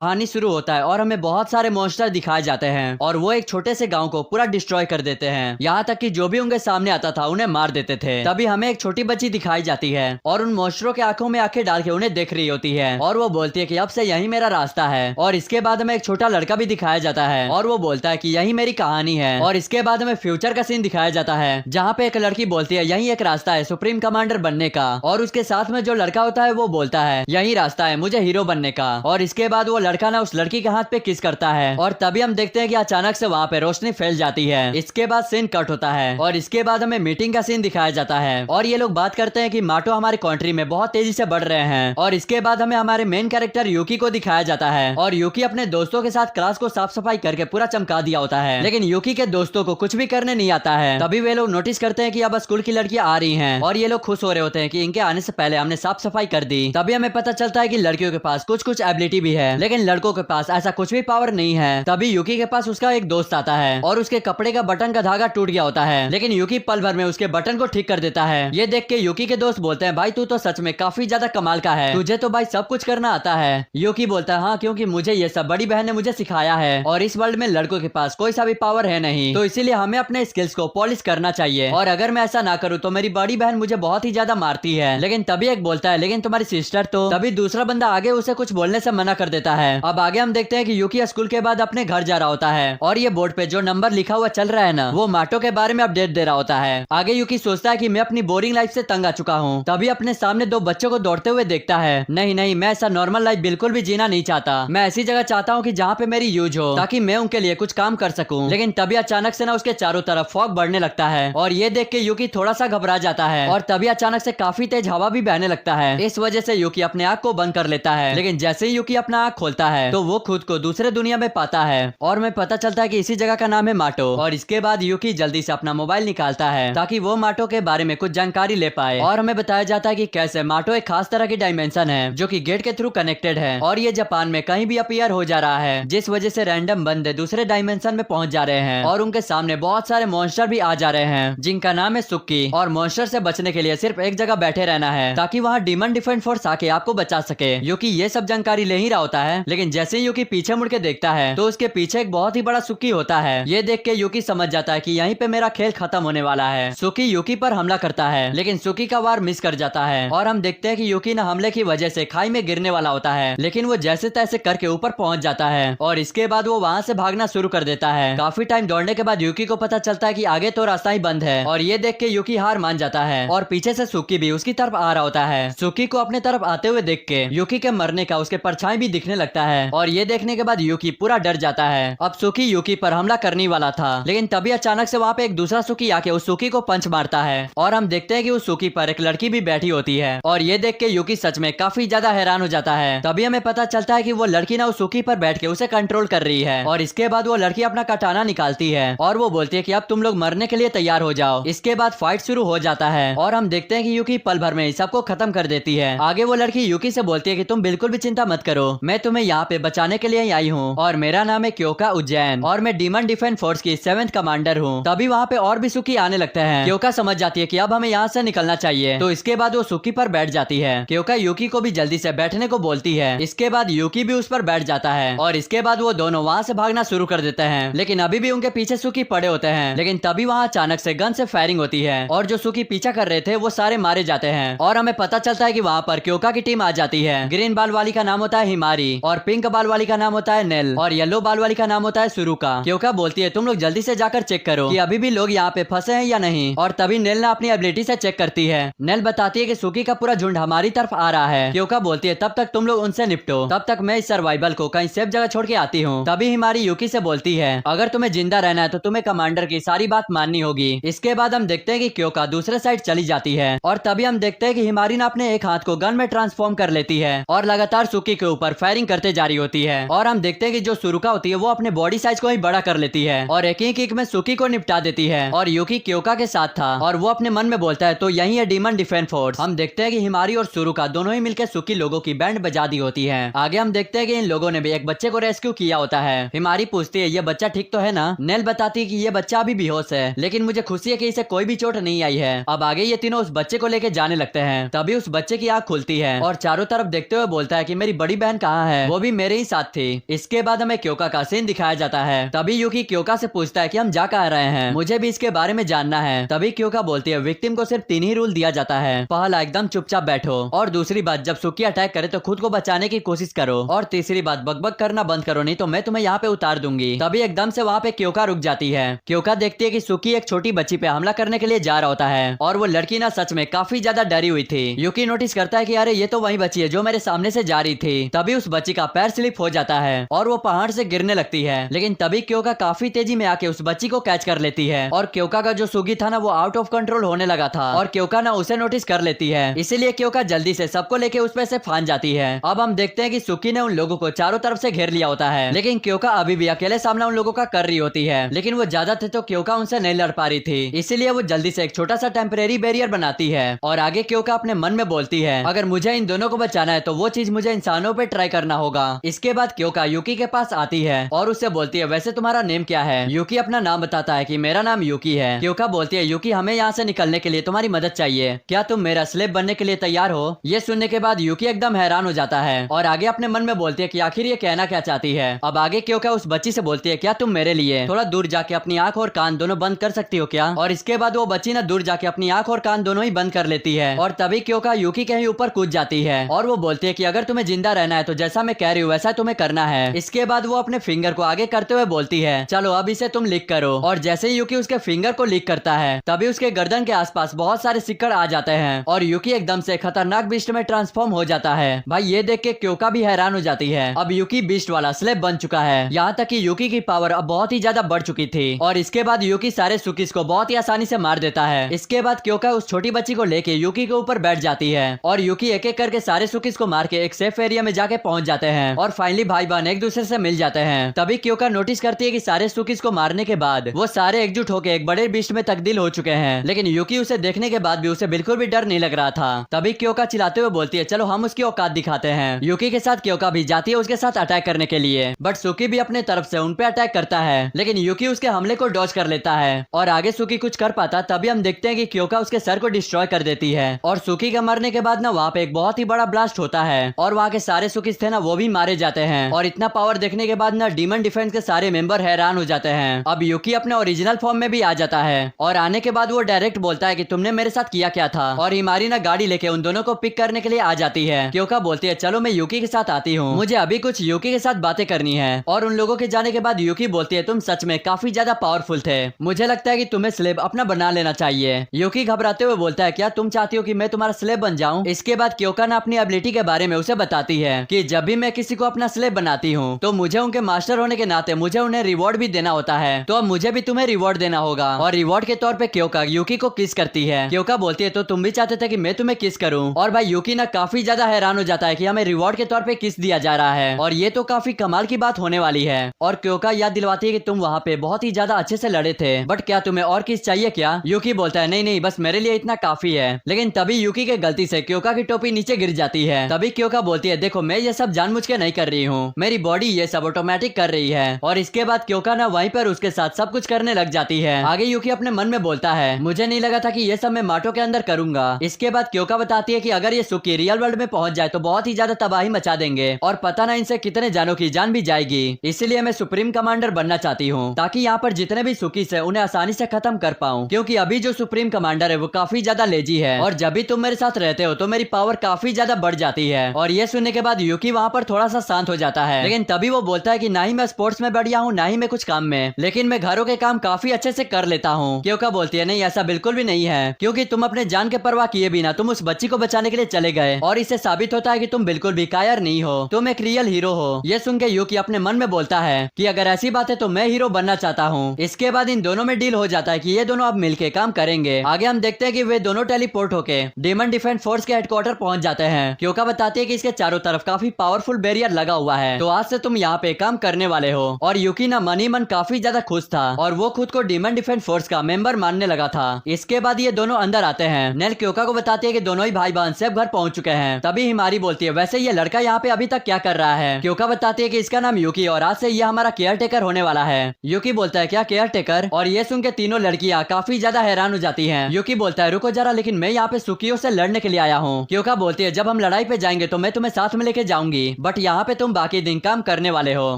कहानी शुरू होता है और हमें बहुत सारे मॉन्स्टर दिखाए जाते हैं और वो एक छोटे से गांव को पूरा डिस्ट्रॉय कर देते हैं। यहाँ तक कि जो भी उनके सामने आता था उन्हें मार देते थे। तभी हमें एक छोटी बच्ची दिखाई जाती है और उन मॉन्स्टरों के आंखों में आंखें डाल के उन्हें देख रही होती है और वो बोलती है कि अब से यही मेरा रास्ता है। और इसके बाद हमें एक छोटा लड़का भी दिखाया जाता है और वो बोलता है कि यही मेरी कहानी है। और इसके बाद हमें फ्यूचर का सीन दिखाया जाता है जहाँ पे एक लड़की बोलती है यही एक रास्ता है सुप्रीम कमांडर बनने का। और उसके साथ में जो लड़का होता है वो बोलता है यही रास्ता है मुझे हीरो बनने का। और इसके बाद वो लड़का ना उस लड़की हाथ पे किस करता है और तभी हम देखते हैं कि अचानक से वहाँ पे रोशनी फैल जाती है। इसके बाद सीन कट होता है और इसके बाद हमें मीटिंग का सीन दिखाया जाता है और ये लोग बात करते हैं कि माटो हमारे कंट्री में बहुत तेजी से बढ़ रहे हैं। और इसके बाद हमें हमारे मेन कैरेक्टर यूकी को दिखाया जाता है और यूकी अपने दोस्तों के साथ क्लास को साफ सफाई करके पूरा चमका दिया होता है, लेकिन यूकी के दोस्तों को कुछ भी करने नहीं आता है। तभी वे लोग नोटिस करते हैं कि अब स्कूल की लड़कियां आ रही हैं और ये लोग खुश हो रहे होते हैं कि इनके आने से पहले हमने साफ सफाई कर दी। तभी हमें पता चलता है कि लड़कियों के पास कुछ कुछ एबिलिटी भी है लेकिन लड़कों के पास ऐसा कुछ भी पावर नहीं है। तभी यूकी के पास उसका एक दोस्त आता है और उसके कपड़े का बटन का धागा टूट गया होता है, लेकिन यूकी पल भर में उसके बटन को ठीक कर देता है। ये देख के यूकी के दोस्त बोलते हैं भाई तू तो सच में काफी ज्यादा कमाल का है, तुझे तो भाई सब कुछ करना आता है। यूकी बोलता है हाँ क्योंकि मुझे ये सब बड़ी बहन ने मुझे सिखाया है और इस वर्ल्ड में लड़कों के पास कोई सा भी पावर है नहीं, तो इसीलिए हमें अपने स्किल्स को पॉलिश करना चाहिए और अगर मैं ऐसा ना करूँ तो मेरी बड़ी बहन मुझे बहुत ही ज्यादा मारती है। लेकिन तभी एक बोलता है लेकिन तुम्हारी सिस्टर तो। तभी दूसरा बंदा आगे उसे कुछ बोलने से मना कर देता है। अब आगे हम देखते हैं कि यूकी स्कूल के बाद अपने घर जा रहा होता है और ये बोर्ड पे जो नंबर लिखा हुआ चल रहा है ना वो माटो के बारे में अपडेट दे रहा होता है। आगे यूकी सोचता है कि मैं अपनी बोरिंग लाइफ से तंग आ चुका हूँ। तभी अपने सामने दो बच्चों को दौड़ते हुए देखता है। नहीं नहीं मैं ऐसा नॉर्मल लाइफ बिल्कुल भी जीना नहीं चाहता, मैं ऐसी जगह चाहता हूँ कि जहाँ पे मेरी यूज हो ताकि मैं उनके लिए कुछ काम कर सकूँ। लेकिन तभी अचानक से ना उसके चारों तरफ फॉग बढ़ने लगता है और ये देख के यूकी थोड़ा सा घबरा जाता है और तभी अचानक से काफी तेज हवा भी बहने लगता है। इस वजह से यूकी अपने आँख को बंद कर लेता है, लेकिन जैसे ही यूकी अपना आँख खोलता है तो वो खुद को दूसरे दुनिया में पाता है और मैं पता चलता है कि इसी जगह का नाम है माटो। और इसके बाद यूकी जल्दी से अपना मोबाइल निकालता है ताकि वो माटो के बारे में कुछ जानकारी ले पाए और हमें बताया जाता है कि कैसे माटो एक खास तरह की डायमेंशन है जो कि गेट के थ्रू कनेक्टेड है और ये जापान में कहीं भी अपीयर हो जा रहा है, जिस वजह से रैंडम बंदे दूसरे डायमेंशन में पहुंच जा रहे हैं और उनके सामने बहुत सारे मॉन्स्टर भी आ जा रहे हैं जिनका नाम है सुक्की। और मॉन्स्टर से बचने के लिए सिर्फ एक जगह बैठे रहना है ताकि वहाँ डीमन डिफेंस फोर्स आके आपको बचा सके। यूकी ये सब जानकारी ले ही रहा होता है, लेकिन जैसे ही यूकी पीछे मुड़ के देखता है तो उसके पीछे एक बहुत ही बड़ा सुकी होता है। ये देख के यूकी समझ जाता है कि यहीं पे मेरा खेल खत्म होने वाला है। सुकी यूकी पर हमला करता है लेकिन सुकी का वार मिस कर जाता है और हम देखते हैं कि यूकी न हमले की वजह से खाई में गिरने वाला होता है, लेकिन वो जैसे तैसे करके ऊपर पहुंच जाता है और इसके बाद वो वहां से भागना शुरू कर देता है। काफी टाइम दौड़ने के बाद यूकी को पता चलता है कि आगे तो रास्ता ही बंद है और ये देख के यूकी हार मान जाता है और पीछे से सुकी भी उसकी तरफ आ रहा होता है। सुकी को अपने तरफ आते हुए देख के यूकी के मरने का उसके परछाई भी दिखने लगता है और ये देखने के बाद यूकी पूरा डर जाता है। अब सुकी यूकी पर हमला करने वाला था, लेकिन तभी अचानक से वहाँ पे एक दूसरा सुकी आके उस सुकी को पंच मारता है और हम देखते हैं कि उस सुकी पर एक लड़की भी बैठी होती है और ये देख के यूकी सच में काफी ज्यादा हैरान हो जाता है। तभी हमें पता चलता है कि वो लड़की ना उस सुकी पर बैठ के उसे कंट्रोल कर रही है और इसके बाद वो लड़की अपना कटाना निकालती है और वो बोलती है कि अब तुम लोग मरने के लिए तैयार हो जाओ। इसके बाद फाइट शुरू हो जाता है और हम देखते हैं कि यूकी पल भर में सबको खत्म कर देती है। आगे वो लड़की यूकी से बोलती है कि तुम बिल्कुल भी चिंता मत करो, मैं तुम्हें यहाँ पे बचाने के लिए ही आई हूँ और मेरा नाम है क्योका उज्जैन और मैं डीमन डिफेंस फोर्स की 7th कमांडर हूँ। तभी वहाँ पे और भी सुकी आने लगते हैं। क्योका समझ जाती है कि अब हमें यहाँ से निकलना चाहिए, तो इसके बाद वो सुकी पर बैठ जाती है। क्योका यूकी को भी जल्दी से बैठने को बोलती है। इसके बाद यूकी भी उस पर बैठ जाता है और इसके बाद वो दोनों वहाँ से भागना शुरू कर देते हैं, लेकिन अभी भी उनके पीछे सुकी पड़े होते हैं। लेकिन तभी वहाँ अचानक से गन से फायरिंग होती है और जो सुकी पीछा कर रहे थे वो सारे मारे जाते हैं और हमें पता चलता है कि वहाँ पर क्योका की टीम आ जाती है। ग्रीन बाल वाली का नाम होता है हिमारी और पिंक बाल वाली का नाम होता है नेल और येलो बाल वाली का नाम होता है सुरुका। क्योका बोलती है तुम लोग जल्दी से जाकर चेक करो कि अभी भी लोग यहाँ पे फंसे हैं या नहीं, और तभी नेल ना अपनी एबिलिटी से चेक करती है। नेल बताती है कि सुकी का पूरा झुंड हमारी तरफ आ रहा है। क्योका बोलती है तब तक तुम लोग उनसे निपटो, तब तक मैं इस सर्वाइवल को कहीं सेफ जगह छोड़ के आती हूँ। तभी हिमारी यूकी से बोलती है अगर तुम्हें जिंदा रहना है तो तुम्हें कमांडर की सारी बात माननी होगी। इसके बाद हम देखते हैं कि क्योका दूसरे साइड चली जाती है और तभी हम देखते हैं कि हिमारी ना अपने एक हाथ को गन में ट्रांसफॉर्म कर लेती है और लगातार सुकी के ऊपर फायरिंग करते जा रही होती है। और हम देखते हैं कि जो सुरुका होती है वो अपने बॉडी साइज को ही बड़ा कर लेती है और एक ही किक में सुकी को निपटा देती है और यूकी क्योका के साथ था और वो अपने मन में बोलता है तो यही है डीमन डिफेंस फोर्स। हम देखते हैं कि हिमारी और सुरुका दोनों ही मिलकर सुकी लोगों की बैंड बजा दी होती है। आगे हम देखते हैं कि इन लोगों ने भी एक बच्चे को रेस्क्यू किया होता है। हिमारी पूछती है ये बच्चा ठीक तो है ना? नेल बताती है कि ये बच्चा अभी बेहोश है, लेकिन मुझे खुशी है कि इसे कोई भी चोट नहीं आई है। अब आगे ये तीनों उस बच्चे को लेके जाने लगते हैं। तभी उस बच्चे की आंख खुलती है और चारों तरफ देखते हुए बोलता है कि मेरी बड़ी बहन कहाँ है? वो भी मेरे ही साथ थी। इसके बाद हमें क्योका का सीन दिखाया जाता है। तभी यूकी क्योका से पूछता है कि हम जा कहाँ रहे हैं, मुझे भी इसके बारे में जानना है। तभी क्योका बोलती है विक्टिम को सिर्फ 3 ही रूल दिया जाता है। पहला, एकदम चुपचाप बैठो, और दूसरी बात, जब सुकी अटैक करे तो खुद को बचाने की कोशिश करो, और तीसरी बात, बकबक करना बंद करो, नहीं तो मैं तुम्हें यहाँ पे उतार दूंगी। तभी एकदम से वहाँ पे क्योका रुक जाती है। क्योका देखती है कि सुकी एक छोटी बच्ची पे हमला करने के लिए जा रहा होता है, और वो लड़की ना सच में काफी ज्यादा डरी हुई थी। यूकी नोटिस करता है कि अरे ये तो वही बच्ची है जो मेरे सामने से जा रही थी। तभी उस बच्ची का पैर स्लिप हो जाता है और वो पहाड़ से गिरने लगती है, लेकिन तभी क्योका काफी तेजी में आके उस बच्ची को कैच कर लेती है। और क्योका का जो सुगी था ना वो आउट ऑफ कंट्रोल होने लगा था, और क्योका ना उसे नोटिस कर लेती है। इसीलिए क्योका जल्दी से सबको लेके उस पे से फान जाती है। अब हम देखते हैं कि सुकी ने उन लोगों को चारों तरफ से घेर लिया होता है, लेकिन क्योका अभी भी अकेले सामना उन लोगों का कर रही होती है। लेकिन वो ज्यादा थे तो क्योका उनसे नहीं लड़ पा रही थी, इसीलिए वो जल्दी से एक छोटा सा टेम्परेरी बैरियर बनाती है। और आगे क्योका अपने मन में बोलती है अगर मुझे इन दोनों को बचाना है तो वो चीज मुझे इंसानों पे ट्राई करना होगा। इसके बाद क्योका यूकी के पास आती है और उससे बोलती है वैसे तुम्हारा नेम क्या है। यूकी अपना नाम बताता है कि मेरा नाम यूकी है। क्योका बोलती है यूकी हमें यहाँ से निकलने के लिए तुम्हारी मदद चाहिए, क्या तुम मेरा स्लेव बनने के लिए तैयार हो। ये सुनने के बाद यूकी एकदम हैरान हो जाता है और आगे अपने मन में बोलती है कि आखिर ये कहना क्या चाहती है। अब आगे क्योका उस बच्ची से बोलती है क्या तुम मेरे लिए थोड़ा दूर जाके अपनी आंख और कान दोनों बंद कर सकती हो क्या। और इसके बाद वो बच्ची ना दूर जाके अपनी आंख और कान दोनों ही बंद कर लेती है, और तभी क्योका यूकी के ही ऊपर कूद जाती है और वो बोलती है कि अगर तुम्हें जिंदा रहना है तो जैसा मैं कह रही हूँ वैसा तुम्हें करना है। इसके बाद वो अपने फिंगर को आगे करते हुए बोलती है चलो अब इसे तुम लिक करो। और जैसे ही यूकी उसके फिंगर को लिक करता है तभी उसके गर्दन के आसपास बहुत सारे सिक्कड़ आ जाते हैं और यूकी एकदम से खतरनाक बीस्ट में ट्रांसफॉर्म हो जाता है। भाई ये देख के क्योका भी हैरान हो जाती है, अब यूकी बीस्ट वाला स्लेव बन चुका है। यहाँ तक कि यूकी की पावर अब बहुत ही ज्यादा बढ़ चुकी थी। और इसके बाद यूकी सारे सुकीस को बहुत ही आसानी से मार देता है। इसके बाद क्योका उस छोटी बच्ची को लेके यूकी के ऊपर बैठ जाती है और यूकी एक एक करके सारे सुकीस को मार के एक सेफ एरिया में जाके पहुंच जाते हैं और फाइनली भाई बहन एक दूसरे से मिल जाते हैं। तभी क्योका नोटिस करती है कि सारे सुकीस को मारने के बाद वो सारे एकजुट होकर एक बड़े बीस्ट में तब्दील हो चुके हैं, लेकिन यूकी उसे देखने के बाद भी उसे बिल्कुल भी डर नहीं लग रहा था। तभी क्योका चिल्लाते हुए बोलती है चलो हम उसकी औकात दिखाते हैं। यूकी के साथ क्योका भी जाती है उसके साथ अटैक करने के लिए, बट सुकी भी अपने तरफ से उन पे अटैक करता है, लेकिन यूकी उसके हमले को डॉज कर लेता है और आगे सुकी कुछ कर पाता। तभी हम देखते हैं कि क्योका उसके सर को डिस्ट्रॉय कर देती है और सुकी के मरने के बाद ना वहाँ पे एक बहुत ही बड़ा ब्लास्ट होता है और वहाँ के सारे सुकीस थे ना वो भी मारे जाते हैं। और इतना पावर देखने के बाद ना डीमन डिफेंस के सारे मेंबर हैरान हो जाते हैं। अब यूकी अपने ओरिजिनल फॉर्म में भी आ जाता है और आने के बाद वो डायरेक्ट बोलता है कि तुमने मेरे साथ किया क्या था, और हिमारी ना गाड़ी लेके उन दोनों को पिक करने के लिए आ जाती है। क्योका बोलती है चलो मैं यूकी के साथ आती हूँ, मुझे अभी कुछ यूकी के साथ बातें करनी है। और उन लोगों के जाने के बाद यूकी बोलती है तुम सच में काफी ज्यादा पावरफुल थे, मुझे लगता है कि तुम्हें स्लेव अपना बना लेना चाहिए। यूकी घबराते हुए बोलता है क्या तुम चाहती हो कि मैं तुम्हारा स्लेव बन जाऊं। इसके बाद क्योका ना अपनी एबिलिटी के बारे में उसे बताती है कि जब भी मैं किसी को अपना स्लेव बनाती हूँ तो मुझे उनके मास्टर होने के नाते मुझे उन्हें रिवॉर्ड भी देना होता है, तो अब मुझे भी तुम्हें रिवॉर्ड देना होगा। और रिवॉर्ड के तौर पे क्योका यूकी को किस करती है। क्योका बोलती है तो तुम भी चाहते थे कि मैं तुम्हें किस करूं। और भाई यूकी ना काफी ज्यादा हैरान हो जाता है कि हमें रिवॉर्ड के तौर पे किस दिया जा रहा है और ये तो काफी कमाल की बात होने वाली है। और क्योका याद दिलवाती है कि तुम वहाँ पे बहुत ही ज्यादा अच्छे से लड़े थे, बट क्या तुम्हें और किस चाहिए क्या। यूकी बोलता है नहीं नहीं बस मेरे लिए इतना काफी है। लेकिन तभी यूकी के गलती से क्योका की टोपी नीचे गिर जाती है। तभी क्योका बोलती है देखो मैं ये सब जानबूझ के नहीं कर रही हूँ, मेरी बॉडी ये सब ऑटोमेटिक कर रही है। और इसके बाद क्योका ना वहीं पर उसके साथ सब कुछ करने लग जाती है। आगे यूकी अपने मन में बोलता है मुझे नहीं लगा था कि ये सब मैं माटो के अंदर करूंगा। इसके बाद क्योका बताती है कि अगर ये सुकी रियल वर्ल्ड में पहुंच जाए तो बहुत ही ज्यादा तबाही मचा देंगे और पता ना इनसे कितने जानों की जान भी जाएगी। इसलिए मैं सुप्रीम कमांडर बनना चाहती हूँ ताकि यहाँ पर जितने भी सुकी से उन्हें आसानी से खत्म कर पाऊँ, क्योंकि अभी जो सुप्रीम कमांडर है वो काफी ज्यादा लेजी है और जब भी तुम मेरे साथ रहते हो तो मेरी पावर काफी ज्यादा बढ़ जाती है। और ये सुनने के बाद यूकी वहाँ पर थोड़ा सा शांत हो जाता है, लेकिन तभी वो बोलता है कि ना ही मैं स्पोर्ट्स में बढ़िया हूँ ना ही मैं कुछ काम में, लेकिन मैं घरों के काम काफी अच्छे से कर लेता हूँ। क्योका बोलती है नहीं ऐसा बिल्कुल भी नहीं है, क्योंकि तुम अपने जान के परवाह किए बिना तुम उस बच्ची को बचाने के लिए चले गए और इससे साबित होता है कि तुम बिल्कुल भी कायर नहीं हो, तुम एक रियल हीरो हो। ये सुन के यूकी अपने मन में बोलता है कि अगर ऐसी बात है तो मैं हीरो बनना चाहता हूँ। इसके बाद इन दोनों में डील हो जाता है कि ये दोनों अब मिलके काम करेंगे। आगे हम देखते हैं कि वे दोनों टेलीपोर्ट होके डीमन डिफेंस फोर्स के हेडक्वार्टर पहुंच जाते हैं। क्योका बताती है कि इसके चारों तरफ काफी पावरफुल बैरियर लगा हुआ है, तो आज से तुम यहाँ पे काम करने वाले हो। और यूकी ना मन ही मन काफी ज्यादा खुश था और वो खुद को डीमन डिफेंस फोर्स का मेंबर मानने लगा था। इसके बाद ये दोनों अंदर आते हैं। नेल क्योका को बताती है कि दोनों ही भाई बहन सब घर पहुंच चुके हैं। तभी हिमारी बोलती है वैसे ये लड़का यहाँ पे अभी तक क्या कर रहा है। क्योका बताती है कि इसका नाम यूकी और आज से ये हमारा केयर टेकर होने वाला है। यूकी बोलता है क्या केयर टेकर, और ये सुन के तीनों लड़कियां काफी ज्यादा हैरान हो जाती हैं। यूकी बोलता है रुको जरा, लेकिन मैं यहाँ पे सुकियों से लड़ने के लिए आया हूँ। क्योका बोलती है जब हम लड़ाई पे जाएंगे तो मैं तुम्हें साथ में लेके जाऊंगी। बट यहाँ पे तुम बाकी दिन काम करने वाले हो।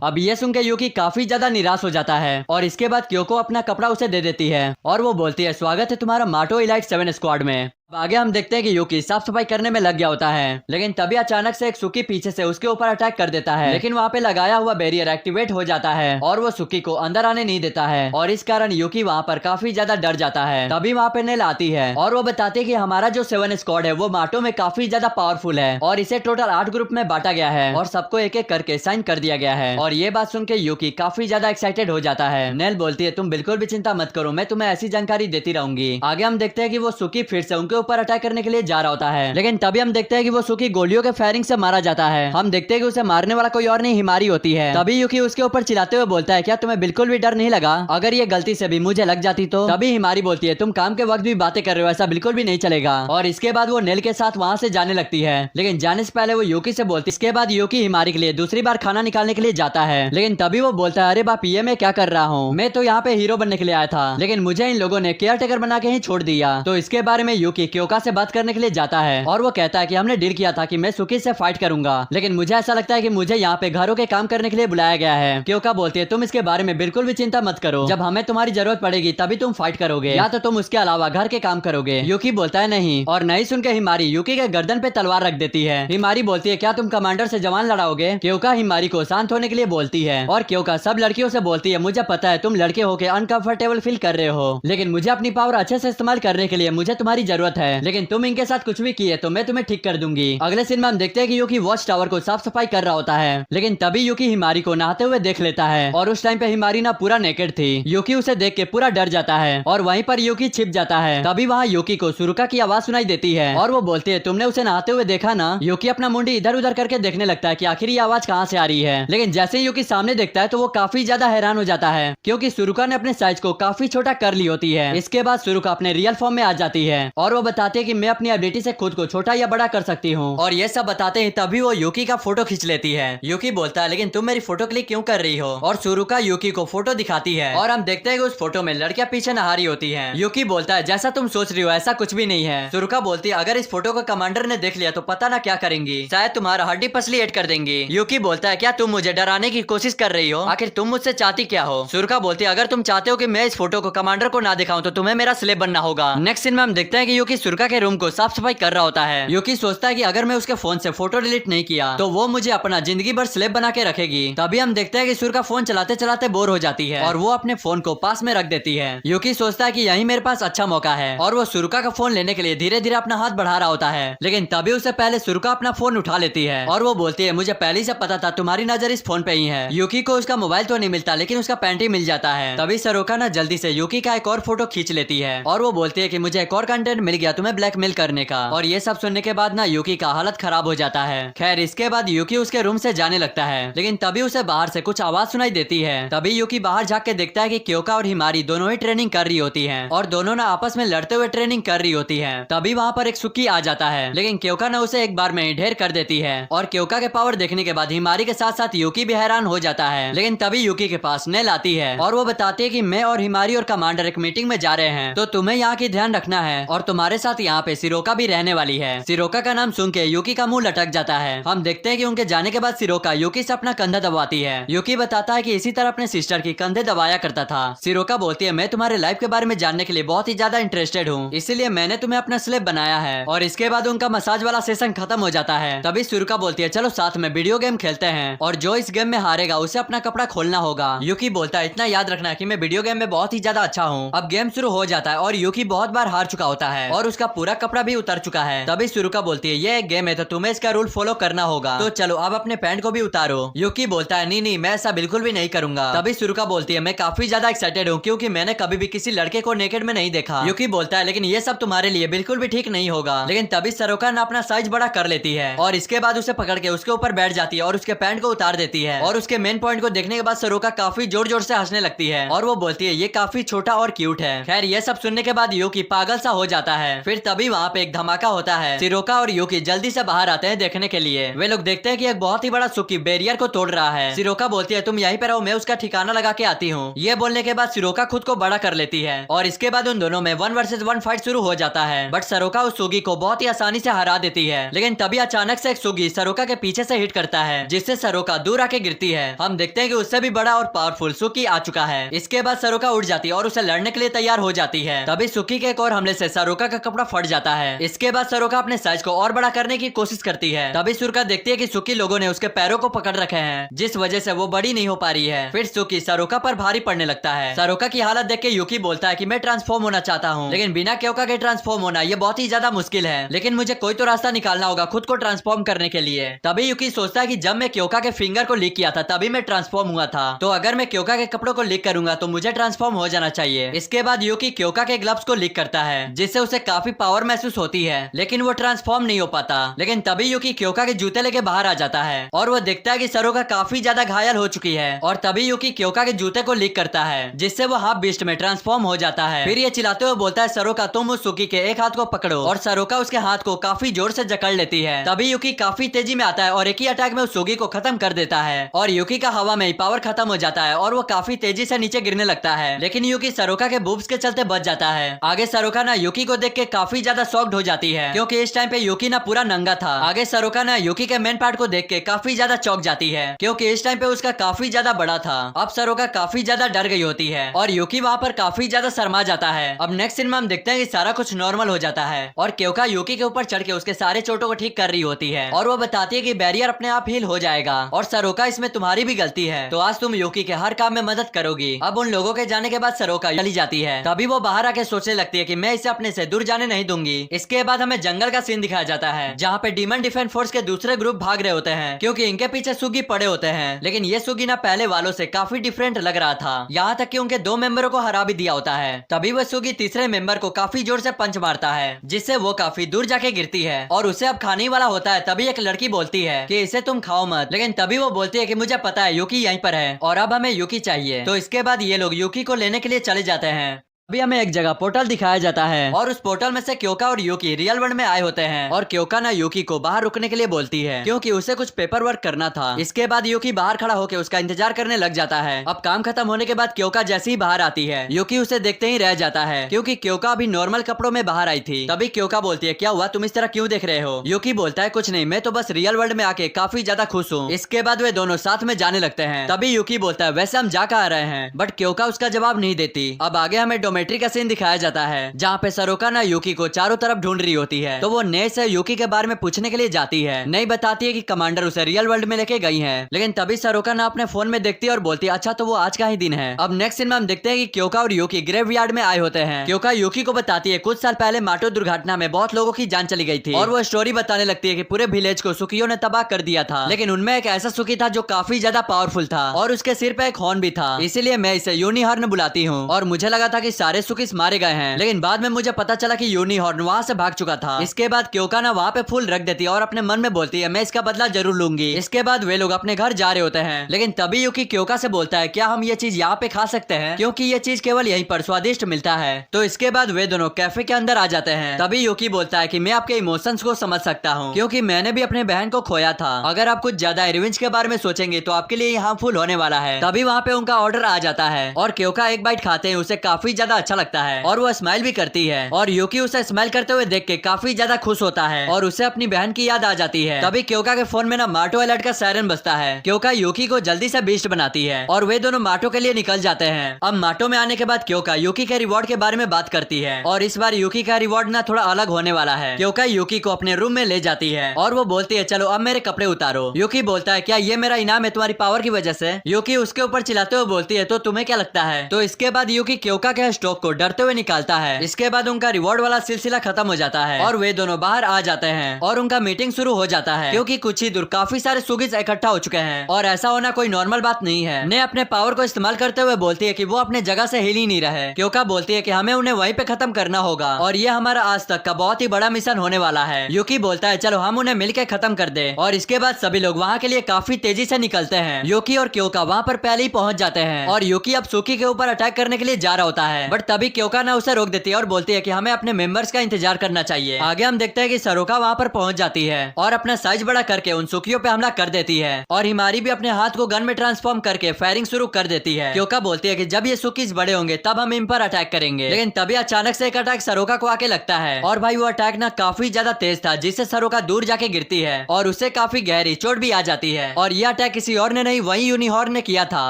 अब ये सुन के यूकी काफी ज्यादा निराश हो जाता है और इसके बाद क्योको अपना कपड़ा उसे दे देती है और वो बोलती है स्वागत है तुम्हारा माटो इलाइट 7 स्क्वाड में। अब आगे हम देखते हैं कि यूकी साफ सफाई करने में लग गया होता है, लेकिन तभी अचानक से एक सुकी पीछे से उसके ऊपर अटैक कर देता है, लेकिन वहाँ पे लगाया हुआ बैरियर एक्टिवेट हो जाता है और वो सुकी को अंदर आने नहीं देता है और इस कारण यूकी वहाँ पर काफी ज्यादा डर जाता है। तभी वहाँ पे नेल आती है और वो बताती है कि हमारा जो 7 स्क्वाड है वो माटो में काफी ज्यादा पावरफुल है और इसे टोटल 8 ग्रुप में बांटा गया है और सबको एक एक करके साइन कर दिया गया है। और ये बात सुन के यूकी काफी ज्यादा एक्साइटेड हो जाता है। नेल बोलती है तुम बिल्कुल भी चिंता मत करो, मैं तुम्हें ऐसी जानकारी देती रहूंगी। आगे हम देखते हैं कि वो सुकी फिर से उनके ऊपर अटैक करने के लिए जा रहा होता है, लेकिन तभी हम देखते हैं कि वो सुकी गोलियों के फायरिंग से मारा जाता है। हम देखते हैं कि उसे मारने वाला कोई और नहीं हिमारी होती है। तभी यूकी उसके ऊपर चिल्लाते हुए बोलता है क्या तुम्हें बिल्कुल भी डर नहीं लगा? अगर ये गलती से भी मुझे लग जाती तो? तभी हिमारी बोलती है तुम काम के वक्त भी बातें कर रहे हो, ऐसा बिल्कुल भी नहीं चलेगा। और इसके बाद वो नेल के साथ वहाँ से जाने लगती है, लेकिन जाने से पहले वो यूकी से बोलती है। इसके बाद यूकी हिमारी के लिए दूसरी बार खाना निकालने के लिए जाता है, लेकिन तभी वो बोलता है अरे बाप ये मैं क्या कर रहा हूँ, मैं तो यहाँ पे हीरो बनने के लिए आया था, लेकिन मुझे इन लोगों ने केयर टेकर बना के ही छोड़ दिया। तो इसके बारे में यूकी क्योका से बात करने के लिए जाता है और वो कहता है कि हमने डील किया था कि मैं सुकी से फाइट करूंगा, लेकिन मुझे ऐसा लगता है कि मुझे यहाँ पे घरों के काम करने के लिए बुलाया गया है। क्योका बोलती है तुम इसके बारे में बिल्कुल भी चिंता मत करो, जब हमें तुम्हारी जरूरत पड़ेगी तभी तुम फाइट करोगे या तो तुम उसके अलावा घर के काम करोगे। यूकी बोलता है नहीं, और नहीं सुन के हिमारी यूकी के गर्दन पे तलवार रख देती है। हिमारी बोलती है क्या तुम कमांडर से जवान लड़ाओगे? क्योका हिमारी को शांत होने के लिए बोलती है और क्योका सब लड़कियों से बोलती है मुझे पता है तुम लड़के होके अनकंफर्टेबल फील कर रहे हो, लेकिन मुझे अपनी पावर अच्छे से इस्तेमाल करने के लिए मुझे तुम्हारी जरूरत है, लेकिन तुम इनके साथ कुछ भी किए तो मैं तुम्हें ठीक कर दूंगी। अगले सीन में हम देखते हैं कि यूकी वॉच टावर को साफ सफाई कर रहा होता है, लेकिन तभी यूकी हिमारी को नहाते हुए देख लेता है और उस टाइम पे हिमारी ना पूरा नेकेड थी। यूकी उसे देख के पूरा डर जाता है और वहीं पर यूकी छिप जाता है। तभी वहाँ यूकी को सुरुका की आवाज सुनाई देती है और वो बोलती है तुमने उसे नहाते हुए देखा ना? यूकी अपना मुंडी इधर उधर करके देखने लगता है कि आखिर ये आवाज कहाँ से आ रही है, लेकिन जैसे ही यूकी सामने देखता है तो वो काफी ज्यादा हैरान हो जाता है क्योंकि सुरुका ने अपने साइज को काफी छोटा कर ली होती है। इसके बाद सुरुका अपने रियल फॉर्म में आ जाती है और वो बताती है कि मैं अपनी एबिलिटी से खुद को छोटा या बड़ा कर सकती हूँ, और ये सब बताते हैं तभी वो यूकी का फोटो खींच लेती है। यूकी बोलता है लेकिन तुम मेरी फोटो क्लिक क्यों कर रही हो? और सुरुका यूकी को फोटो दिखाती है और हम देखते हैं कि उस फोटो में लड़कियां पीछे नहा रही होती हैं। यूकी बोलता है जैसा तुम सोच रही हो ऐसा कुछ भी नहीं है। सुरुका बोलती है अगर इस फोटो को कमांडर ने देख लिया तो पता ना क्या करेंगी, शायद तुम्हारा हड्डी पसली ऐड कर देंगी। यूकी बोलता है क्या तुम मुझे डराने की कोशिश कर रही हो? आखिर तुम मुझसे चाहती क्या हो? सुरुका बोलती है अगर तुम चाहते हो कि मैं इस फोटो को कमांडर को ना दिखाऊं तो तुम्हें मेरा स्लेब बनना होगा। नेक्स्ट सीन में हम देखते हैं कि यूकी सुरुका के रूम को साफ सफाई कर रहा होता है। यूकी सोचता है कि अगर मैं उसके फोन से फोटो डिलीट नहीं किया तो वो मुझे अपना जिंदगी भर स्लेब बना के रखेगी। तभी हम देखते हैं कि सुरुका फोन चलाते चलाते बोर हो जाती है और वो अपने फोन को पास में रख देती है। यूकी सोचता है कि यही मेरे पास अच्छा मौका है और वो सुरुका का फोन लेने के लिए धीरे धीरे अपना हाथ बढ़ा रहा होता है, लेकिन तभी उससे पहले सुरुका अपना फोन उठा लेती है और वो बोलती है मुझे पहले से पता था तुम्हारी नजर इस फोन पे ही है। यूकी को उसका मोबाइल तो नहीं मिलता लेकिन उसका पैंट ही मिल जाता है। तभी सुरुका ना जल्दी से यूकी का एक और फोटो खींच लेती है और वो बोलती है कि मुझे एक और कंटेंट मिल गया तुम्हें ब्लैकमेल करने का। और ये सब सुनने के बाद ना यूकी का हालत खराब हो जाता है। खैर इसके बाद यूकी उसके रूम से जाने लगता है, लेकिन तभी उसे बाहर से कुछ आवाज सुनाई देती है। तभी यूकी बाहर झांक के देखता है कि क्योका और हिमारी दोनों ही ट्रेनिंग कर रही होती हैं और दोनों ना आपस में लड़ते हुए ट्रेनिंग कर रही होती हैं। तभी वहाँ पर एक सुकी आ जाता है, लेकिन क्योका ने उसे एक बार में ढेर कर देती है और क्योका के पावर देखने के बाद हिमारी के साथ साथ यूकी भी हैरान हो जाता है। लेकिन तभी यूकी के पास नेल आती है और वो बताती है कि मैं और हिमारी और कमांडर एक मीटिंग में जा रहे हैं, तो तुम्हें यहाँ की ध्यान रखना है और तुम्हारे साथ यहाँ पे सिरोका भी रहने वाली है। सिरोका का नाम सुन के यूकी का मुंह लटक जाता है। हम देखते हैं कि उनके जाने के बाद सिरोका यूकी से अपना कंधा दबाती है। यूकी बताता है कि इसी तरह अपने सिस्टर की कंधे दबाया करता था। सिरोका बोलती है मैं तुम्हारे लाइफ के बारे में जानने के लिए बहुत ही ज्यादा इंटरेस्टेड हूँ, इसीलिए मैंने तुम्हें अपना स्लेब बनाया है। और इसके बाद उनका मसाज वाला सेशन खत्म हो जाता है। तभी सिरोका बोलती है चलो साथ में वीडियो गेम खेलते हैं और जो इस गेम में हारेगा उसे अपना कपड़ा खोलना होगा। यूकी बोलता है इतना याद रखना कि मैं वीडियो गेम में बहुत ही ज्यादा अच्छा हूँ। अब गेम शुरू हो जाता है और यूकी बहुत बार हार चुका होता है और उसका पूरा कपड़ा भी उतर चुका है। तभी सिरोका बोलती है ये एक गेम है तो तुम्हें इसका रूल फॉलो करना होगा, तो चलो अब अपने पैंट को भी उतारो। यूकी बोलता है नहीं मैं ऐसा बिल्कुल भी नहीं करूंगा। तभी सिरोका बोलती है मैं काफी ज्यादा एक्साइटेड हूँ क्योंकि मैंने कभी भी किसी लड़के को नेकेड में नहीं देखा। यूकी बोलता है लेकिन ये सब तुम्हारे लिए बिल्कुल भी ठीक नहीं होगा। लेकिन तभी सिरोका ने अपना साइज बड़ा कर लेती है और इसके बाद उसे पकड़ के उसके ऊपर बैठ जाती है और उसके पैंट को उतार देती है और उसके मेन पॉइंट को देखने के बाद सिरोका काफी जोर जोर से हंसने लगती है और वो बोलती है ये काफी छोटा और क्यूट है। खैर ये सब सुनने के बाद यूकी पागल सा हो जाता है है। फिर तभी वहाँ पे एक धमाका होता है। शिरोका और यूकी जल्दी से बाहर आते हैं देखने के लिए। वे लोग देखते हैं कि एक बहुत ही बड़ा सुकी बैरियर को तोड़ रहा है। शिरोका बोलती है तुम यहीं पे रहो, मैं उसका ठिकाना लगा के आती हूँ। ये बोलने के बाद शिरोका खुद को बड़ा कर लेती है और इसके बाद उन दोनों में 1 वर्सेस 1 फाइट शुरू हो जाता है। बट शिरोका उस सुगी को बहुत ही आसानी से हरा देती है। लेकिन तभी अचानक से एक सुगी शिरोका के पीछे से हिट करता है, जिससे शिरोका दूर आके गिरती है। हम देखते हैं कि उससे भी बड़ा और पावरफुल सुकी आ चुका है। इसके बाद शिरोका उठ जाती है और उसे लड़ने के लिए तैयार हो जाती है। तभी सुकी के एक और हमले से शिरोका का कपड़ा फट जाता है। इसके बाद शिरोका अपने साइज को और बड़ा करने की कोशिश करती है। तभी शिरोका देखती है कि सुकी लोगों ने उसके पैरों को पकड़ रखे हैं, जिस वजह से वो बड़ी नहीं हो पा रही है। फिर सुकी शिरोका पर भारी पड़ने लगता है। शिरोका की हालत देख के यूकी बोलता है कि मैं ट्रांसफॉर्म होना चाहता हूँ, लेकिन बिना क्योका के ट्रांसफॉर्म होना ये बहुत ही ज्यादा मुश्किल है। लेकिन मुझे कोई तो रास्ता निकालना होगा खुद को ट्रांसफॉर्म करने के लिए। तभी यूकी सोचता है कि जब मैं क्योका के फिंगर को लीक किया था तभी मैं ट्रांसफॉर्म हुआ था, तो अगर मैं क्योका के कपड़ों को लीक करूंगा तो मुझे ट्रांसफॉर्म हो जाना चाहिए। इसके बाद यूकी क्योका के ग्लव्स को लीक करता है, जिससे उसे काफी पावर महसूस होती है, लेकिन वो ट्रांसफॉर्म नहीं हो पाता। लेकिन तभी यूकी क्योका के जूते लेके बाहर आ जाता है और वो देखता है कि शिरोका काफी ज्यादा घायल हो चुकी है। और तभी यूकी क्योका के जूते को लीक करता है, जिससे वो हाफ बीस्ट में ट्रांसफॉर्म हो जाता है। फिर ये चिल्लाते हुए बोलता है शिरोका तुम उस सुकी के एक हाथ को पकड़ो, और शिरोका उसके हाथ को काफी जोर से जकड़ लेती है। तभी यूकी काफी तेजी में आता है और एक ही अटैक में उस सुगी को खत्म कर देता है। और यूकी का हवा में ही पावर खत्म हो जाता है और वो काफी तेजी से नीचे गिरने लगता है। लेकिन यूकी शिरोका के बूब्स के चलते बच जाता है। आगे शिरोका ना यूकी को देख के काफी ज्यादा शॉक्ड हो जाती है, क्योंकि इस टाइम पे यूकी ना पूरा नंगा था। आगे शिरोका ना यूकी के मेन पार्ट को देख के काफी ज्यादा चौंक जाती है, क्योंकि इस टाइम पे उसका काफी ज्यादा बड़ा था। अब शिरोका काफी ज्यादा डर गई होती है और यूकी वहाँ पर काफी ज्यादा शर्मा जाता है। अब नेक्स्ट सीन में हम देखते हैं कि सारा कुछ नॉर्मल हो जाता है और क्योका यूकी के ऊपर चढ़ के उसके सारे चोटों को ठीक कर रही होती है और वो बताती है कि बैरियर अपने आप हील हो जाएगा और शिरोका इसमें तुम्हारी भी गलती है, तो आज तुम यूकी के हर काम में मदद करोगी। अब उन लोगों के जाने के बाद शिरोका चली जाती है। तभी वो बाहर आके सोचने लगती है कि मैं इसे अपने से दूर जाने नहीं दूंगी। इसके बाद हमें जंगल का सीन दिखाया जाता है, जहाँ पे डीमन डिफेंस फोर्स के दूसरे ग्रुप भाग रहे होते हैं, क्योंकि इनके पीछे सुगी पड़े होते हैं। लेकिन ये सुगी ना पहले वालों से काफी डिफरेंट लग रहा था, यहाँ तक कि उनके 2 मेंबरों को हरा भी दिया होता है। तभी वह सुगी तीसरे मेंबर को काफी जोर से पंच मारता है, जिससे वो काफी दूर जाके गिरती है और उसे अब खाने वाला होता है। तभी एक लड़की बोलती है कि इसे तुम खाओ मत, लेकिन तभी वो बोलती है कि मुझे पता है यूकी यहीं पर है और अब हमें यूकी चाहिए। तो इसके बाद ये लोग यूकी को लेने के लिए चले जाते हैं। अभी हमें एक जगह पोर्टल दिखाया जाता है और उस पोर्टल में से क्योका और यूकी रियल वर्ल्ड में आए होते हैं और क्योका ना यूकी को बाहर रुकने के लिए बोलती है, क्योंकि उसे कुछ पेपर वर्क करना था। इसके बाद यूकी बाहर खड़ा होकर उसका इंतजार करने लग जाता है। अब काम खत्म होने के बाद क्योका जैसे ही बाहर आती है, यूकी उसे देखते ही रह जाता है, क्योंकि क्योका अभी नॉर्मल कपड़ों में बाहर आई थी। तभी क्योका बोलती है क्या हुआ, तुम इस तरह क्यों देख रहे हो? यूकी बोलता है कुछ नहीं, मैं तो बस रियल वर्ल्ड में आके काफी ज्यादा खुश हूँ। इसके बाद वे दोनों साथ में जाने लगते हैं। तभी यूकी बोलता है वैसे हम जा कहाँ रहे हैं, बट क्योका उसका जवाब नहीं देती। अब आगे हमें डोमेट्री का सीन दिखाया जाता है, जहाँ पे शिरोका ना यूकी को चारों तरफ ढूंढ रही होती है। तो वो नए से यूकी के बारे में पूछने के लिए जाती है। नहीं बताती है कि कमांडर उसे रियल वर्ल्ड में लेके गई है। लेकिन तभी शिरोका ना अपने फोन में देखती है और बोलती है अच्छा तो वो आज का ही दिन है। अब नेक्स्ट सीन में हम देखते हैं कि क्योका और यूकी ग्रेवयार्ड में आए होते हैं। क्योका यूकी को बताती है कुछ साल पहले माटो दुर्घटना में बहुत लोगों की जान चली गई थी और वो स्टोरी बताने लगती है कि पूरे विलेज को सुखियों ने तबाह कर दिया था, लेकिन उनमें एक ऐसा सुखी था जो काफी ज्यादा पावरफुल था और उसके सिर पे एक हॉर्न भी था। इसीलिए मैं इसे यूनिहॉर्न बुलाती हूँ और मुझे लगा था कि सारे सुखीस मारे गए हैं, लेकिन बाद में मुझे पता चला कि यूनिहॉर्न वहाँ से भाग चुका था। इसके बाद क्योका ना वहाँ पे फूल रख देती है और अपने मन में बोलती है मैं इसका बदला जरूर लूंगी। इसके बाद वे लोग अपने घर जा रहे होते हैं, लेकिन तभी यूकी क्योका से बोलता है क्या हम ये चीज यहाँ पे खा सकते हैं, क्योंकि ये चीज केवल यहीं पर स्वादिष्ट मिलता है। तो इसके बाद वे दोनों कैफे के अंदर आ जाते हैं। तभी यूकी बोलता है कि मैं आपके इमोशंस को समझ सकता हूँ, क्योंकि मैंने भी अपने बहन को खोया था। अगर आप कुछ ज्यादा रिवेंज के बारे में सोचेंगे तो आपके लिए हार्मफुल होने वाला है। तभी वहाँ पे उनका ऑर्डर आ जाता है और क्योका एक बाइट खाते हैं, उसे काफी ज्यादा अच्छा लगता है और वो स्माइल भी करती है और यूकी उसे स्माइल करते हुए देख के काफी ज्यादा खुश होता है और उसे अपनी बहन की याद आ जाती है। तभी क्योका के फोन में ना माटो अलर्ट का सायरन बजता है। क्योका यूकी को जल्दी से बीस्ट बनाती है और वे दोनों माटो के लिए निकल जाते हैं। अब माटो में आने के बाद क्योका यूकी के रिवॉर्ड के बारे में बात करती है और इस बार यूकी का रिवॉर्ड ना थोड़ा अलग होने वाला है। क्योका यूकी को अपने रूम में ले जाती है और वो बोलती है चलो अब मेरे कपड़े उतारो। यूकी बोलता है क्या ये मेरा इनाम है तुम्हारी पावर की वजह से? यूकी उसके ऊपर चिल्लाते हुए बोलती है तो तुम्हें क्या लगता है? तो इसके बाद यूकी क्योका के स्टॉक को डरते हुए निकालता है। इसके बाद उनका रिवॉर्ड वाला सिलसिला खत्म हो जाता है और वे दोनों बाहर आ जाते हैं और उनका मीटिंग शुरू हो जाता है, क्योंकि कुछ ही दूर काफी सारे सुगीज इकट्ठा हो चुके हैं और ऐसा होना कोई नॉर्मल बात नहीं है। ने अपने पावर को इस्तेमाल करते हुए बोलती है कि वो अपने जगह से हिल ही नहीं रहे। क्योका बोलती है कि हमें उन्हें वहीं पे खत्म करना होगा और ये हमारा आज तक का बहुत ही बड़ा मिशन होने वाला है। यूकी बोलता है चलो हम उन्हें मिलकर खत्म कर दे और इसके बाद सभी लोग वहाँ के लिए काफी तेजी से निकलते हैं। यूकी और क्योका वहाँ पर पहले ही पहुंच जाते हैं और यूकी अब सुकी के ऊपर अटैक करने के लिए जा रहा होता है, बट तभी क्योका ना उसे रोक देती है और बोलती है कि हमें अपने मेंबर्स का इंतजार करना चाहिए। आगे हम देखते हैं कि सरोका वहाँ पर पहुंच जाती है और अपना साइज बड़ा करके उन सुकियों पे हमला कर देती है और हिमारी भी अपने हाथ को गन में ट्रांसफॉर्म करके फायरिंग शुरू कर देती है। क्योका बोलती है कि जब ये सुकीज बड़े होंगे तब हम इन पर अटैक करेंगे। लेकिन तभी अचानक से एक अटैक सरोका को आके लगता है और भाई वो अटैक ना काफी ज्यादा तेज था जिससे सरोका दूर जाके गिरती है और उसे काफी गहरी चोट भी आ जाती है। और यह अटैक किसी और ने नहीं वही यूनिहॉर्न ने किया था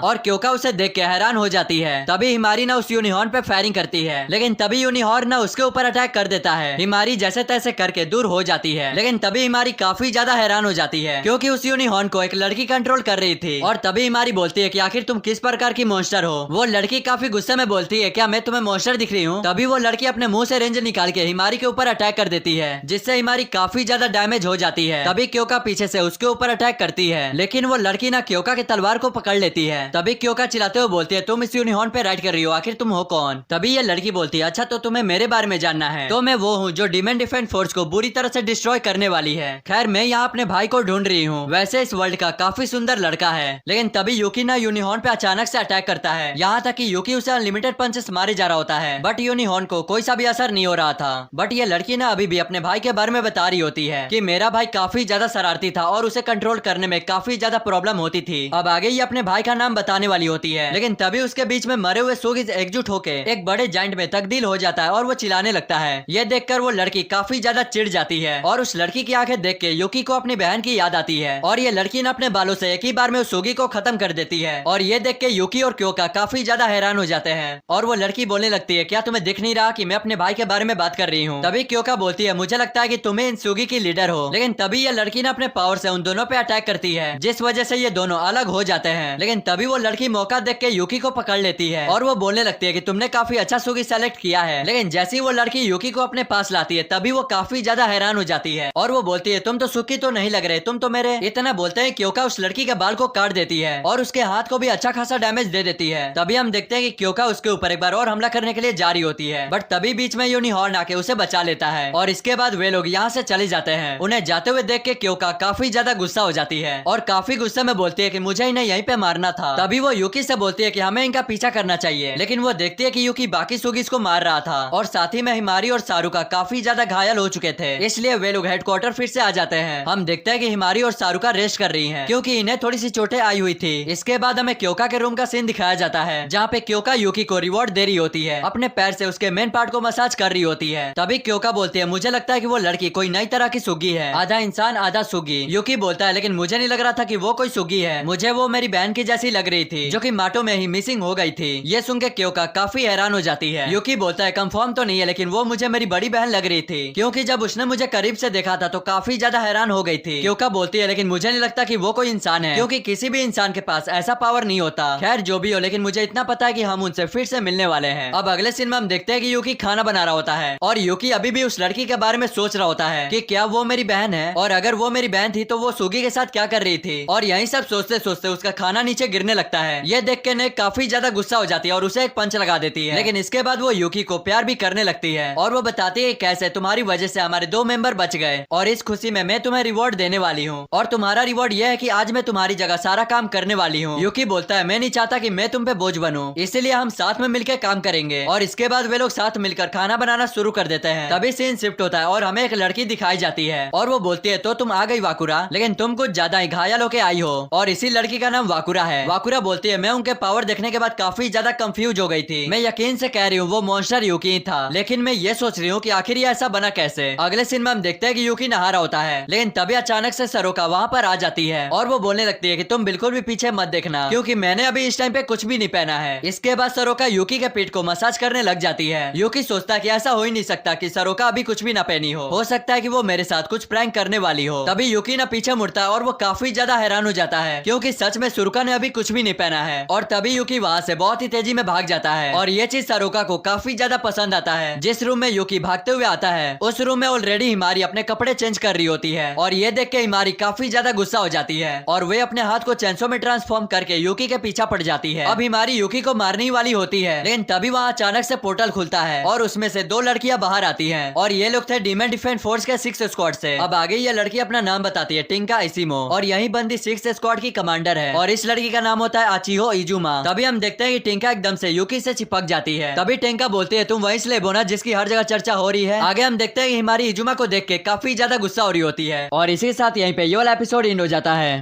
और क्योका उसे देख के हैरान हो जाती है। तभी हिमारी ना उस यूनिहॉर्न पे फायरिंग करती है लेकिन तभी यूनिहॉर्न ना उसके ऊपर अटैक कर देता है। हिमारी जैसे तैसे करके दूर हो जाती है लेकिन तभी हिमारी काफी ज्यादा हैरान हो जाती है क्योंकि उस यूनिहॉर्न को एक लड़की कंट्रोल कर रही थी। और तभी हिमारी बोलती है कि आखिर तुम किस प्रकार की मॉन्स्टर हो। वो लड़की काफी गुस्से में बोलती है क्या मैं तुम्हें मॉन्स्टर दिख रही हूँ। तभी वो लड़की अपने मुंह से रेंज निकाल के हिमारी के ऊपर अटैक कर देती है जिससे हिमारी काफी ज्यादा डैमेज हो जाती है। तभी क्योका पीछे से उसके ऊपर अटैक करती है लेकिन वो लड़की ना क्योका की तलवार को पकड़ लेती है। तभी क्योका चिल्लाते हुए बोलती है तुम इस यूनिहॉर्न पे राइड कर रही हो, आखिर तुम हो कौन। तभी ये लड़की बोलती है अच्छा तो तुम्हें मेरे बारे में जानना है, तो मैं वो हूँ जो डिमन डिफेंस फोर्स को बुरी तरह से डिस्ट्रॉय करने वाली है। खैर मैं यहाँ अपने भाई को ढूंढ रही हूँ, वैसे इस वर्ल्ड का काफी सुंदर लड़का है। लेकिन तभी यूकी ना यूनिहॉर्न पे अचानक से अटैक करता है, यहाँ तक कि यूकी उसे अनलिमिटेड पंचेस मारे जा रहा होता है बट यूनिहॉर्न को कोई सा भी असर नहीं हो रहा था। बट ये लड़की ना अभी भी अपने भाई के बारे में बता रही होती है कि मेरा भाई काफी ज्यादा शरारती था और उसे कंट्रोल करने में काफी ज्यादा प्रॉब्लम होती थी। अब आगे ये अपने भाई का नाम बताने वाली होती है लेकिन तभी उसके बीच में मरे हुए सूगिज एकजुट होकर एक बड़े जाइंट में तब्दील हो जाता है और वो चिल्लाने लगता है। ये देखकर वो लड़की काफी ज्यादा चिढ़ जाती है और उस लड़की की आंखें देख के यूकी को अपनी बहन की याद आती है और ये लड़की ने अपने बालों से एक ही बार में उस सूगी को खत्म कर देती है। और ये देख के यूकी और क्योका काफी ज्यादा हैरान हो जाते हैं और वो लड़की बोलने लगती है क्या तुम्हें दिख नहीं रहा कि मैं अपने भाई के बारे में बात कर रही हूँ। तभी क्योका बोलती है मुझे लगता है कि तुम्हें इन सूगी की लीडर हो। लेकिन तभी ये लड़की ने अपने पावर से उन दोनों पे अटैक करती है जिस वजह से ये दोनों अलग हो जाते हैं। लेकिन तभी वो लड़की मौका देख के यूकी को पकड़ लेती है और वो बोलने लगती है कि तुमने काफी अच्छा सूगी सेलेक्ट किया है। लेकिन जैसे ही वो लड़की यूकी को अपने पास लाती है तभी वो काफी ज्यादा हैरान हो जाती है और वो बोलती है तुम तो सुखी तो नहीं लग रहे, तुम तो मेरे। इतना बोलते हैं क्योका उस लड़की के बाल को काट देती है और उसके हाथ को भी अच्छा खासा डैमेज दे देती है। तभी हम देखते हैं कि क्योका उसके ऊपर एक बार और हमला करने के लिए जा रही होती है बट तभी बीच में यूनिहॉर्न आके उसे बचा लेता है और इसके बाद वे लोग यहाँ से चले जाते हैं। उन्हें जाते हुए देख के क्योका काफी ज्यादा गुस्सा हो जाती है और काफी गुस्से में बोलती है कि मुझे इन्हें यहीं पे मारना था। तभी वो यूकी से बोलती है कि हमें इनका पीछा करना चाहिए लेकिन वो देखती है कि यूकी बाकी सूगीज को मार रहा था और साथ ही में हिमारी और सारुका काफी ज्यादा घायल हो चुके थे, इसलिए वे लोग हेडक्वार्टर फिर से आ जाते हैं। हम देखते हैं कि हिमारी और सारुका रेस्ट कर रही हैं क्योंकि इन्हें थोड़ी सी चोटें आई हुई थी। इसके बाद हमें क्योका के रूम का सीन दिखाया जाता है जहाँ पे क्योका यूकी को रिवॉर्ड दे रही होती है, अपने पैर से उसके मेन पार्ट को मसाज कर रही होती है। तभी क्योका बोलती है मुझे लगता है कि वो लड़की कोई नई तरह की सुगी है, आधा इंसान आधा सुगी। यूकी बोलता है लेकिन मुझे नहीं लग रहा था कि वो कोई सुगी है, मुझे वो मेरी बहन की जैसी लग रही थी जो कि माटो में ही मिसिंग हो गई थी। ये सुन के क्योका काफी हैरान हो जाती है। यूकी बोलता है कंफर्म तो नहीं है लेकिन वो मुझे मेरी बड़ी बहन लग रही थी क्योंकि जब उसने मुझे करीब से देखा था तो काफी ज्यादा हैरान हो गई थी। क्योका बोलती है लेकिन मुझे नहीं लगता कि वो कोई इंसान है क्योंकि किसी भी इंसान के पास ऐसा पावर नहीं होता। खैर जो भी हो, लेकिन मुझे इतना पता है कि हम उनसे फिर से मिलने वाले हैं। अब अगले सीन में हम देखते हैं कि यूकी खाना बना रहा होता है और यूकी अभी भी उस लड़की के बारे में सोच रहा होता है कि क्या वो मेरी बहन है और अगर वो मेरी बहन थी तो वो सुगी के साथ क्या कर रही थी। और यही सब सोचते सोचते उसका खाना नीचे गिरने लगता है। ये देख के नेक काफी ज्यादा गुस्सा हो जाती है और उसे एक पंच लगा देती है। लेकिन इसके बाद वो यूकी को प्यार भी करने लगती है और वो बताती है कैसे तुम्हारी वजह से हमारे 2 मेंबर बच गए और इस खुशी में मैं तुम्हें रिवॉर्ड देने वाली हूँ और तुम्हारा रिवॉर्ड यह है कि आज मैं तुम्हारी जगह सारा काम करने वाली हूँ। यूकी बोलता है मैं नहीं चाहता कि मैं तुम पे बोझ बनूं, इसीलिए हम साथ में मिलकर काम करेंगे। और इसके बाद वे लोग साथ मिलकर खाना बनाना शुरू कर देते हैं। तभी सीन शिफ्ट होता है और हमें एक लड़की दिखाई जाती है और वो बोलती है तो तुम आ गई वाकुरा, लेकिन तुम कुछ ज्यादा ही घायल होके आई हो। और इसी लड़की का नाम वाकुरा है। वाकुरा बोलती है मैं उनके पावर देखने के बाद काफी ज्यादा कंफ्यूज हो गई थी। मैं यकीन से कह रही हूँ वो मॉन्स्टर यूकी था, लेकिन मैं ये सोच रही हूँ कि आखिर ये ऐसा बना कैसे। अगले सीन में हम देखते हैं कि यूकी नहा रहा होता है लेकिन तभी अचानक से सरोका वहाँ पर आ जाती है और वो बोलने लगती है कि तुम बिल्कुल भी पीछे मत देखना क्योंकि मैंने अभी इस टाइम पे कुछ भी नहीं पहना है। इसके बाद सरोका यूकी के पीठ को मसाज करने लग जाती है। यूकी सोचता है कि ऐसा हो ही नहीं सकता कि सरोका अभी कुछ भी ना पहनी हो सकता है कि वो मेरे साथ कुछ प्रैंक करने वाली हो। तभी यूकी ना पीछे मुड़ता है और वो काफी ज्यादा हैरान हो जाता है क्योंकि सच में सरोका ने अभी कुछ भी नहीं पहना है। और तभी यूकी वहाँ से बहुत ही तेजी में भाग जाता है और ये चीज सरोका को काफी ज्यादा पसंद आता है। जिस रूम में यूकी भागते हुए आता है उस रूम में ऑलरेडी हिमारी अपने कपड़े चेंज कर रही होती है और ये देख के हिमारी काफी ज्यादा गुस्सा हो जाती है और वे अपने हाथ को चेंसो में ट्रांसफॉर्म करके यूकी के पीछा पड़ जाती है। अब हिमारी यूकी को मारने वाली होती है लेकिन तभी वहाँ अचानक से पोर्टल खुलता है और उसमें से 2 लड़कियां बाहर आती हैं और ये लोग थे डिमन डिफेंस फोर्स के 6 स्क्वाड से। अब आगे ये लड़की अपना नाम बताती है टिंका इसिमो और यही बंदी 6 स्क्वाड की कमांडर है और इस लड़की का नाम होता है आचिहो इजुमा। तभी हम देखते हैं कि टिंका एकदम से यूकी से चिपक भग जाती है। तभी टेंका बोलती है तुम वही स्लेब हो ना जिसकी हर जगह चर्चा हो रही है। आगे हम देखते हैं कि हिमारी इजुमा को देख के काफी ज्यादा गुस्सा हो रही होती है और इसी के साथ यहीं पे ये वाला एपिसोड एंड हो जाता है।